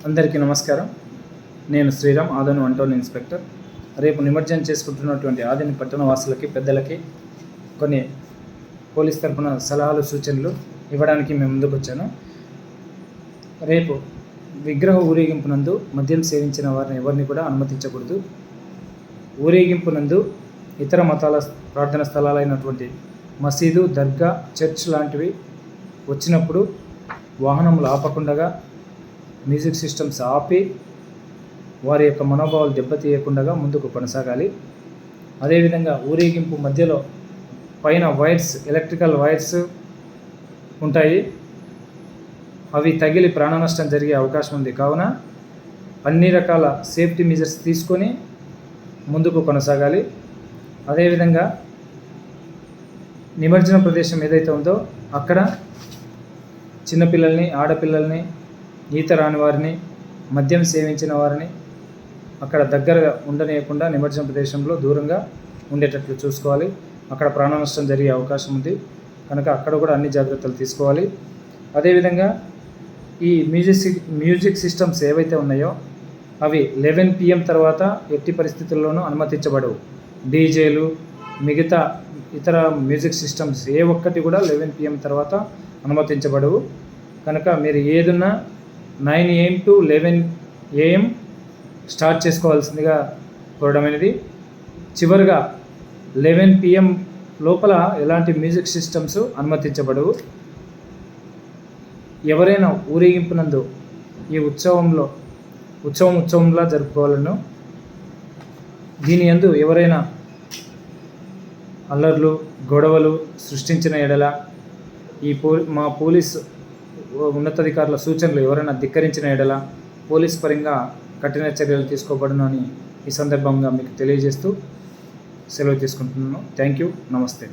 అందరికీ నమస్కారం. నేను Sriram, Adoni one town inspector. రేపు నిమజ్జనం చేసుకుంటున్నటువంటి ఆదోని పట్టణ వాసులకి, పెద్దలకి కొన్ని పోలీస్ తరఫున సలహాలు, సూచనలు ఇవ్వడానికి మేము ముందుకు వచ్చాను. రేపు విగ్రహ ఊరేగింపునందు మద్యం సేవించిన వారిని ఎవరిని కూడా అనుమతించకూడదు. ఊరేగింపునందు ఇతర మతాల ప్రార్థన స్థలాలైనటువంటి మసీదు, దర్గా, చర్చ్ లాంటివి వచ్చినప్పుడు వాహనములు ఆపకుండా, మ్యూజిక్ సిస్టమ్స్ ఆపి వారి యొక్క మనోభావాలు దెబ్బతీయకుండా ముందుకు కొనసాగాలి. అదేవిధంగా ఊరేగింపు మధ్యలో పైన వైర్స్, ఎలక్ట్రికల్ వైర్స్ ఉంటాయి. అవి తగిలి ప్రాణ నష్టం జరిగే అవకాశం ఉంది. కావున అన్ని రకాల సేఫ్టీ మెజర్స్ తీసుకొని ముందుకు కొనసాగాలి. అదేవిధంగా నిమజ్జన ప్రదేశం ఏదైతే ఉందో అక్కడ చిన్నపిల్లల్ని, ఆడపిల్లల్ని, ఈత రాని వారిని, మద్యం సేవించిన వారిని అక్కడ దగ్గరగా ఉండనీయకుండా నిమజ్జన ప్రదేశంలో దూరంగా ఉండేటట్లు చూసుకోవాలి. అక్కడ ప్రాణ నష్టం జరిగే అవకాశం ఉంది కనుక అక్కడ కూడా అన్ని జాగ్రత్తలు తీసుకోవాలి. అదేవిధంగా ఈ మ్యూజిక్ సిస్టమ్స్ ఏవైతే ఉన్నాయో అవి 11 PM తర్వాత ఎట్టి పరిస్థితుల్లోనూ అనుమతించబడవు. డీజేలు, మిగతా ఇతర మ్యూజిక్ సిస్టమ్స్ ఏ ఒక్కటి కూడా 11 PM తర్వాత అనుమతించబడవు. కనుక మీరు ఏదున్నా 9 AM to 11 AM స్టార్ట్ చేసుకోవాల్సిందిగా కోరడమైనది. చివరిగా 11 PM లోపల ఎలాంటి మ్యూజిక్ సిస్టమ్స్ అనుమతించబడవు. ఎవరైనా ఊరేగింపునందు ఈ ఉత్సవంలా జరుపుకోవాలను. దీని యందు ఎవరైనా అల్లర్లు, గొడవలు సృష్టించిన ఎడల మా పోలీసు ఉన్నతాధికారుల సూచనలు ఎవరైనా ధిక్కరించిన ఎడల పోలీస్ పరంగా కఠిన చర్యలు తీసుకోబడును అని ఈ సందర్భంగా మీకు తెలియజేస్తూ సెలవు తీసుకుంటున్నాను. Thank you. నమస్తే.